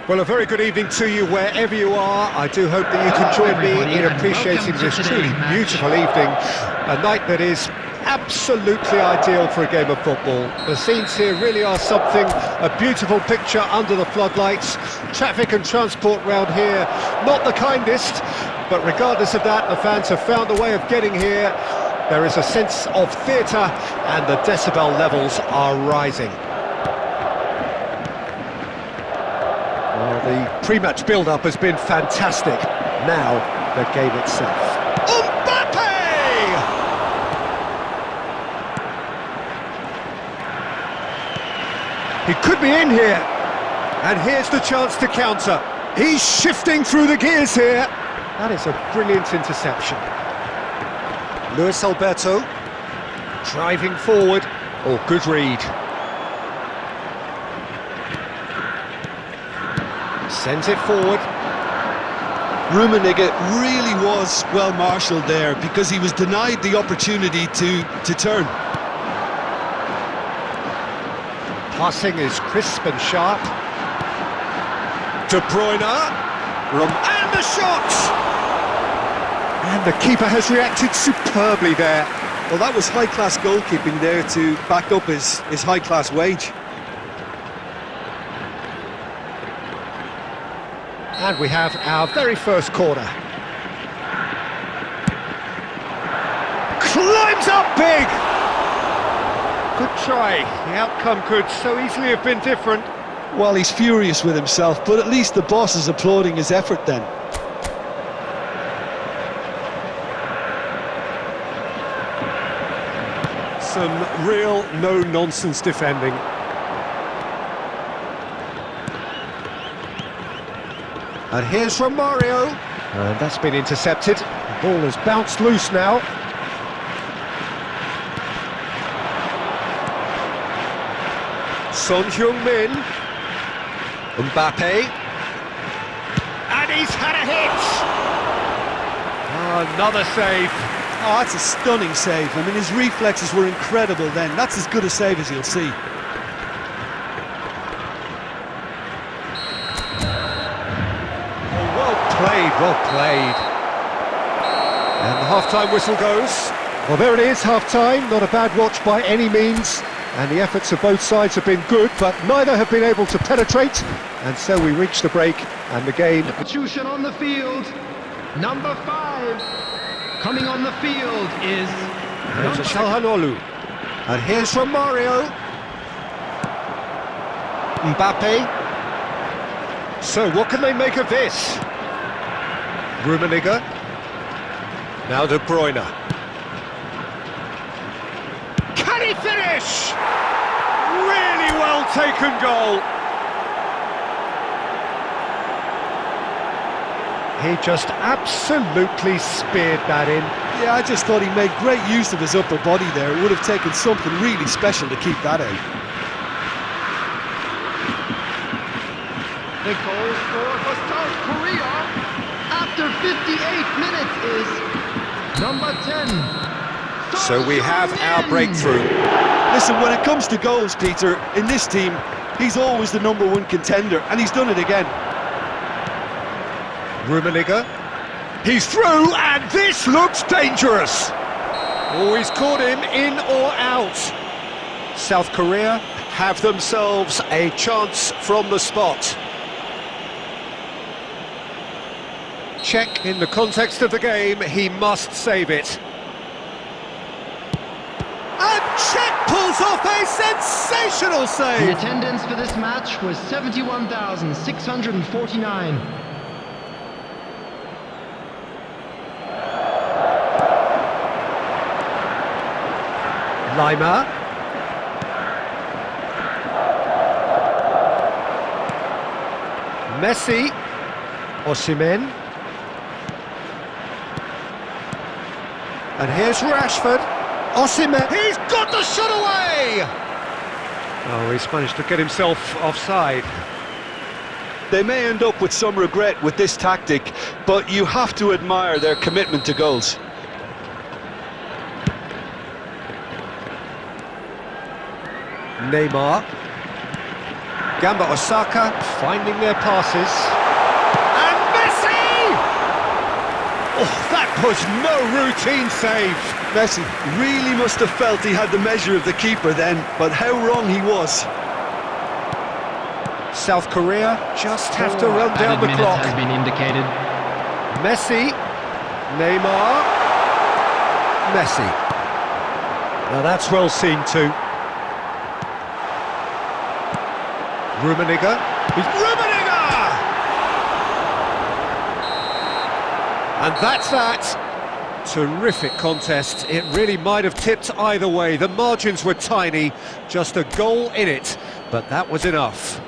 Well, a very good evening to you wherever you are. I do hope that you can join me in appreciating this truly beautiful evening, a night that is absolutely ideal for a game of football. The scenes here really are something, a beautiful picture under the floodlights. Traffic and transport round here, not the kindest, but regardless of that, the fans have found a way of getting here. There is a sense of theatre and the decibel levels are rising. Well, the pre-match build-up has been fantastic. Now, the game itself. Mbappe! He could be in here. And here's the chance to counter. He's shifting through the gears here. That is a brilliant interception. Luis Alberto, driving forward. Oh, good read. Sends it forward. Rummenigge really was well marshalled there because he was denied the opportunity to turn. Passing is crisp and sharp. De Bruyne. And the shot! And the keeper has reacted superbly there. Well, that was high-class goalkeeping there to back up his high-class wage. And we have our very first corner. Climbs up big! Good try. The outcome could so easily have been different. Well, he's furious with himself, but at least the boss is applauding his effort then. Some real no-nonsense defending. And here's from Mario. And that's been intercepted. The ball has bounced loose now. Son Heung-min. Mbappe. And he's had a hit! Oh, another save. Oh, that's a stunning save. I mean, his reflexes were incredible then. That's as good a save as you'll see. Well played. And the half-time whistle goes. Well, there it is, half-time. Not a bad watch by any means. And the efforts of both sides have been good, but neither have been able to penetrate. And so we reach the break, and the game... Substitution on the field. Number 5. Coming on the field is... Çalhanoğlu. And here's from Mario. Mbappe. So, what can they make of this? Rummenigge. Now De Bruyne. Can he finish? Really well taken goal. He just absolutely speared that in. Yeah, I just thought he made great use of his upper body there. It would have taken something really special to keep that out. The goal scorer for South Korea after 58 minutes is number 10. So we have our breakthrough. Listen, when it comes to goals, Peter, in this team, he's always the #1 contender, and he's done it again. Rummenigge. He's through, and this looks dangerous. Oh, he's caught him in or out. South Korea have themselves a chance from the spot. Check in the context of the game, he must save it. And Czech pulls off a sensational save! The attendance for this match was 71,649. Lima. Messi. Osimhen. And here's Rashford. Osimhen. He's got the shot away! Oh, he's managed to get himself offside. They may end up with some regret with this tactic, but you have to admire their commitment to goals. Neymar. Gamba Osaka finding their passes. And Messi! Oh, that was no routine save. Messi really must have felt he had the measure of the keeper then, but how wrong he was. South Korea just have to run down the clock. Has been indicated. Messi, Neymar, Messi. Now that's well seen too. Rummenigge. Rummenigge! And that's that. Terrific contest. It really might have tipped either way. The margins were tiny, just a goal in it, but that was enough.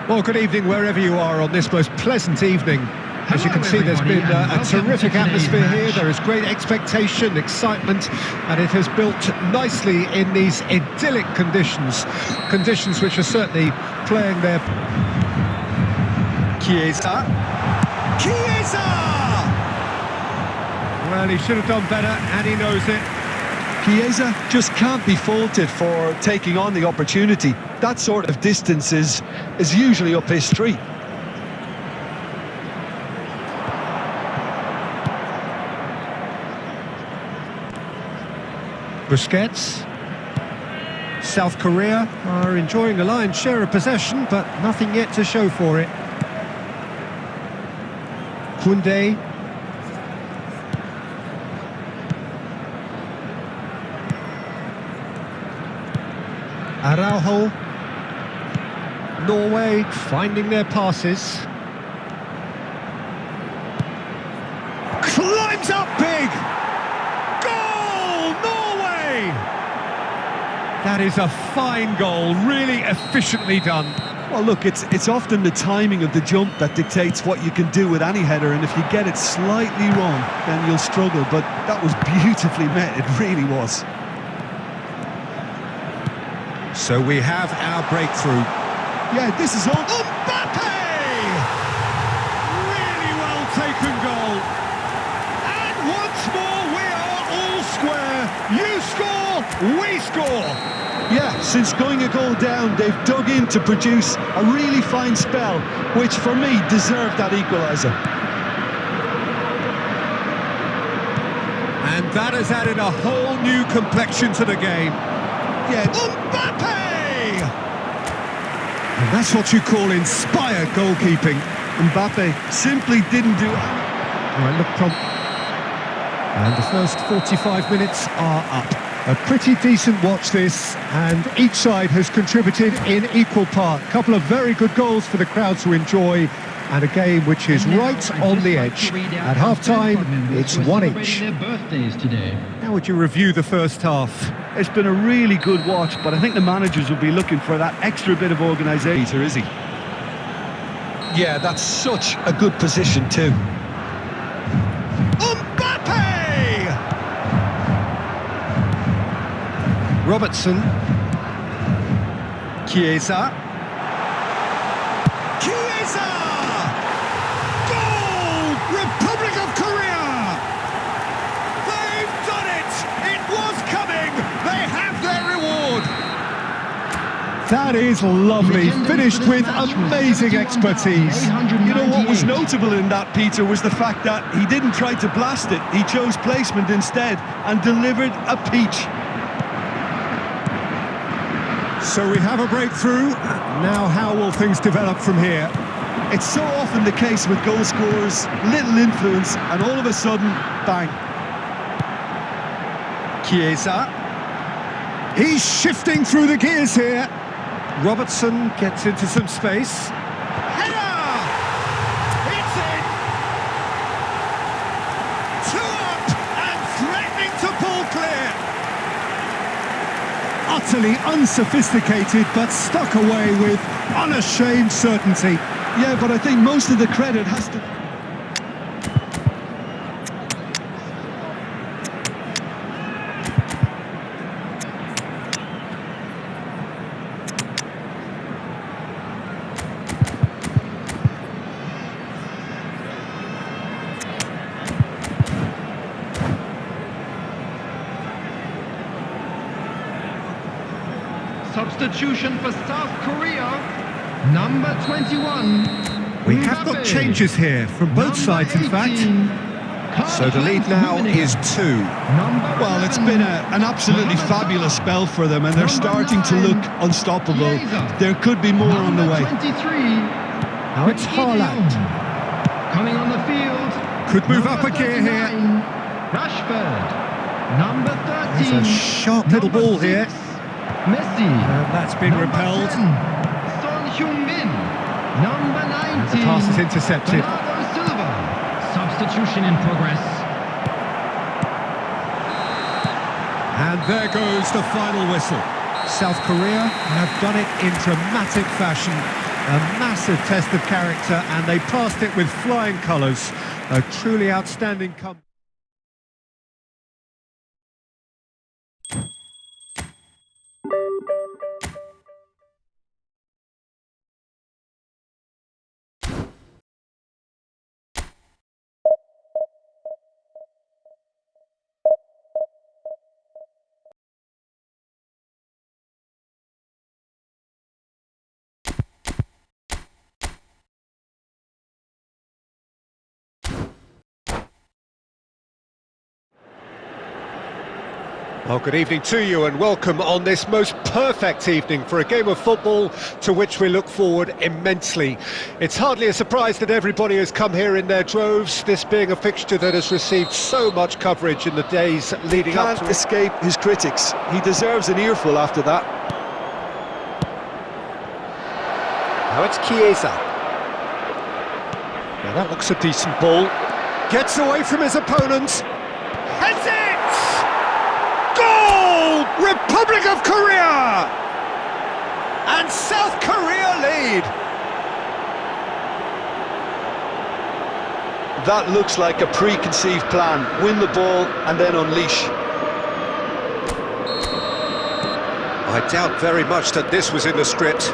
Well, good evening wherever you are on this most pleasant evening. As you can see, there's been a terrific atmosphere here. There is great expectation, excitement, and it has built nicely in these idyllic conditions. Conditions which are certainly playing their... Chiesa! Chiesa! Well, he should have done better, and he knows it. Chiesa just can't be faulted for taking on the opportunity. That sort of distance is usually up his street. Busquets. South Korea are enjoying a lion's share of possession, but nothing yet to show for it. Koundé. Araujo. Norway finding their passes. Climbs up big! Goal! Norway! That is a fine goal, really efficiently done. Well, look, it's often the timing of the jump that dictates what you can do with any header, and if you get it slightly wrong, then you'll struggle, but that was beautifully met, it really was. So we have our breakthrough. Yeah, this is all... Mbappe! Really well taken goal. And once more we are all square. You score, we score. Yeah, since going a goal down, they've dug in to produce a really fine spell, which for me deserved that equaliser. And that has added a whole new complexion to the game. Yeah, Mbappe! And that's what you call inspired goalkeeping. Mbappe simply didn't do... Right, look prompt. And the first 45 minutes are up. A pretty decent watch this, and each side has contributed in equal part. A couple of very good goals for the crowd to enjoy, and a game which is right on the edge. At half-time, it's 1-1. How would you review the first half? It's been a really good watch, but I think the managers will be looking for that extra bit of organisation, is he? Yeah, that's such a good position too. Mbappe! Robertson. Chiesa. Chiesa! Goal! Republic of Korea! They've done it! It was coming! They have their reward! That is lovely, finished with amazing expertise. You know what was notable in that, Peter, was the fact that he didn't try to blast it. He chose placement instead and delivered a peach. So we have a breakthrough. Now how will things develop from here? It's so often the case with goal scorers, little influence, and all of a sudden, bang. Chiesa. He's shifting through the gears here. Robertson gets into some space. Header! It's in! utterly unsophisticated, but stuck away with unashamed certainty. Yeah, but I think most of the credit has to... Substitution for South Korea, number 21. We have got changes here from both sides, in fact. So the lead now is 2. Well, it's been an absolutely fabulous spell for them, and they're starting to look unstoppable. There could be more on the way. 23. Now it's Haaland. Coming on the field. Could move up number a gear here. 39, Rashford. Number 13. There's a sharp little number ball 6, here. Messi. And that's been Number repelled. 10, Son Heung-min. Number 19. And the pass is intercepted. Bernardo Silva. Substitution in progress. And there goes the final whistle. South Korea have done it in dramatic fashion. A massive test of character, and they passed it with flying colours. A truly outstanding comeback. Well, good evening to you and welcome on this most perfect evening for a game of football to which we look forward immensely. It's hardly a surprise that everybody has come here in their droves, this being a fixture that has received so much coverage in the days leading up to it. Can't escape his critics. He deserves an earful after that. Now it's Chiesa. Now that looks a decent ball. Gets away from his opponent. Heads it! Goal! Republic of Korea! And South Korea lead. That looks like a preconceived plan. Win the ball and then unleash. I doubt very much that this was in the script.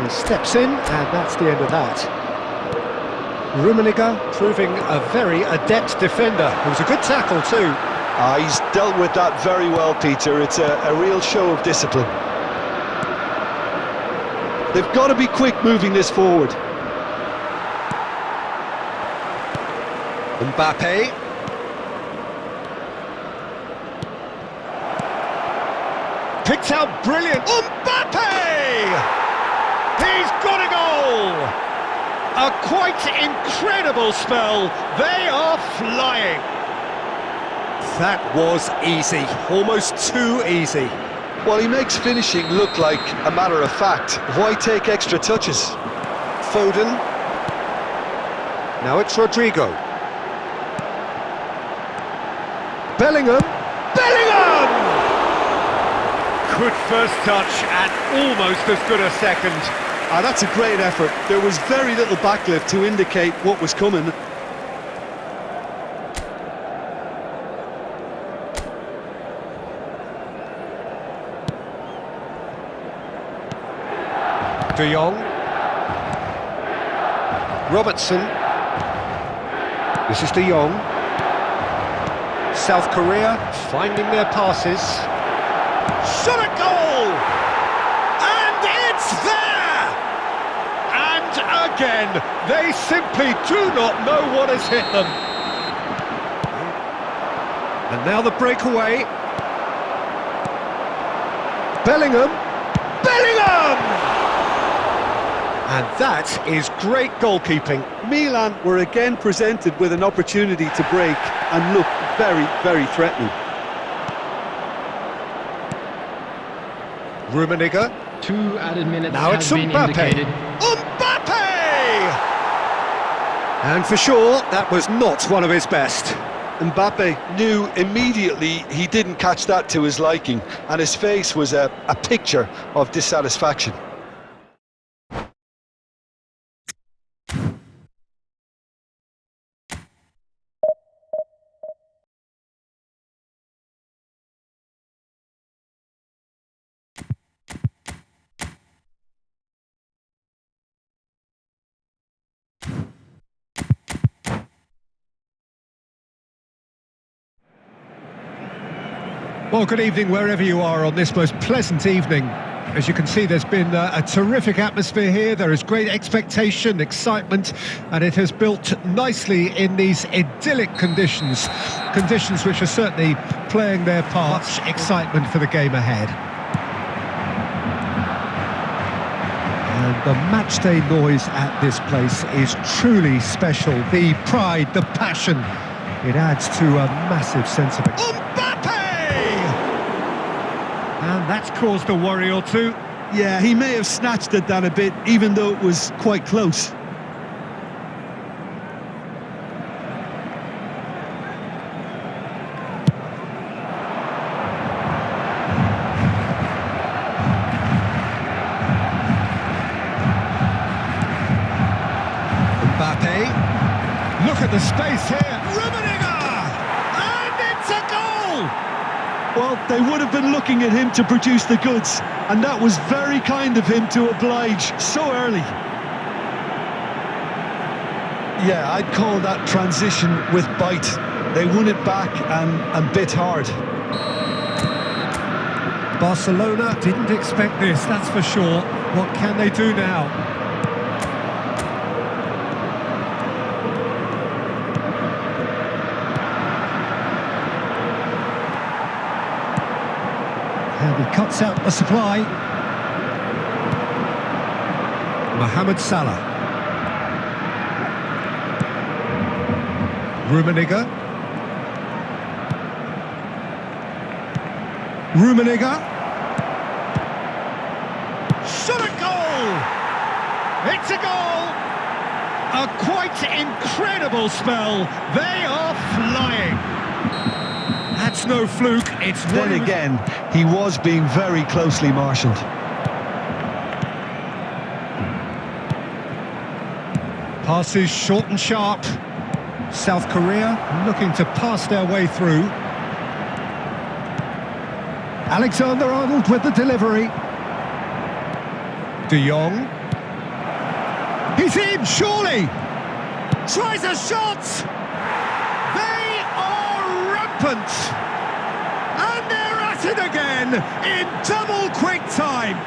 He steps in, and that's the end of that. Rummenigge proving a very adept defender. It was a good tackle too. He's dealt with that very well, Peter. It's a real show of discipline. They've got to be quick moving this forward. Mbappe. Picked out brilliant. Mbappe! He's got a goal! A quite incredible spell. They are flying. That was easy, almost too easy. Well, he makes finishing look like a matter of fact. Why take extra touches? Foden. Now it's Rodrigo. Bellingham. Bellingham! Good first touch and almost as good a second. That's a great effort. There was very little backlift to indicate what was coming. De Jong. Robertson. This is De Jong. South Korea finding their passes. Shot a goal! And it's there! And again, they simply do not know what has hit them. And now the breakaway. Bellingham. Bellingham! And that is great goalkeeping. Milan were again presented with an opportunity to break and look very, very threatening. Rummenigge. 2 added minutes Now has it's been Mbappe. indicated. Mbappe! And for sure, that was not one of his best. Mbappe knew immediately he didn't catch that to his liking, and his face was a picture of dissatisfaction. Well, good evening wherever you are on this most pleasant evening. As you can see, there's been a terrific atmosphere here. There is great expectation, excitement, and it has built nicely in these idyllic conditions. Conditions which are certainly playing their part. Much excitement for the game ahead. And the matchday noise at this place is truly special. The pride, the passion, it adds to a massive sense of and that's caused a worry or two. Yeah, he may have snatched at that a bit, even though it was quite close. Mbappe, look at the space here. And it's a goal! Well, they would have been looking at him to produce the goods, and that was very kind of him to oblige so early. Yeah, I'd call that transition with bite. They won it back and bit hard. Barcelona didn't expect this, that's for sure. What can they do now? And he cuts out the supply. Mohamed Salah. Rummenigge. Shot a goal! It's a goal! A quite incredible spell. They are flying. That's no fluke, it's Then again, he was being very closely marshalled. Passes short and sharp. South Korea looking to pass their way through. Alexander-Arnold with the delivery. De Jong. He's in, surely! Tries a shot! They are rampant! And they're at it again in double quick time!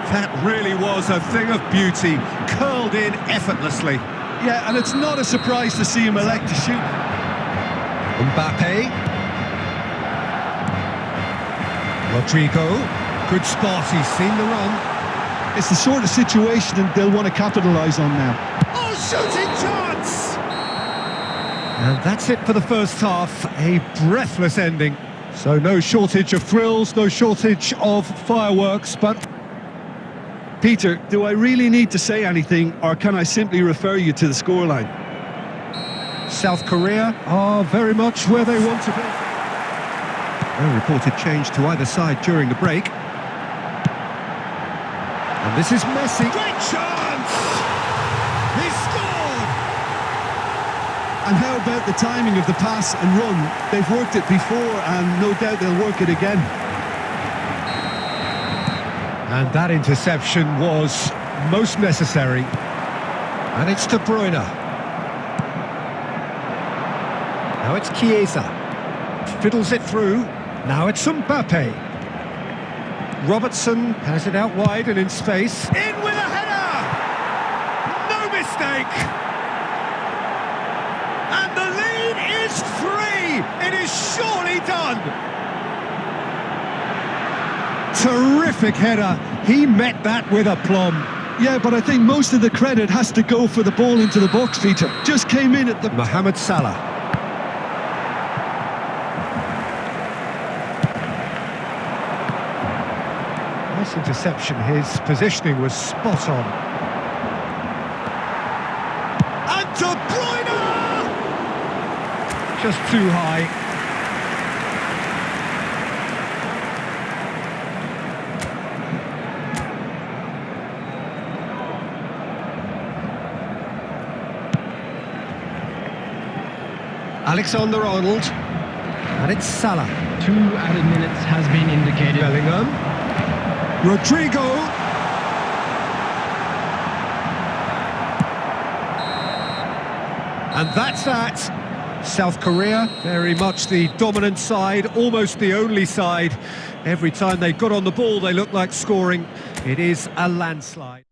That really was a thing of beauty, curled in effortlessly. Yeah, and it's not a surprise to see him elect to shoot. Mbappe. Rodrigo. Good spot, he's seen the run. It's the sort of situation that they'll want to capitalise on now. Oh, shooting chance! And that's it for the first half, a breathless ending. So no shortage of thrills, no shortage of fireworks, but... Peter, do I really need to say anything, or can I simply refer you to the scoreline? South Korea are very much where they want to be. No reported change to either side during the break. And this is Messi. Great chance! He scored! And how about the timing of the pass and run? They've worked it before, and no doubt they'll work it again. And that interception was most necessary. And it's De Bruyne. Now it's Chiesa. Fiddles it through. Now it's Mbappe. Robertson has it out wide and in space. In with a header! No mistake! And the lead is 3! It is surely done! Terrific header. He met that with aplomb. Yeah, but I think most of the credit has to go for the ball into the box, Peter. Just came in at the... Mohamed Salah. Nice interception. His positioning was spot on. And De Bruyne! Just too high. Alexander-Arnold. And it's Salah. 2 added minutes has been indicated. Bellingham. Rodrigo. And that's that. South Korea, very much the dominant side, almost the only side. Every time they got on the ball, they looked like scoring. It is a landslide.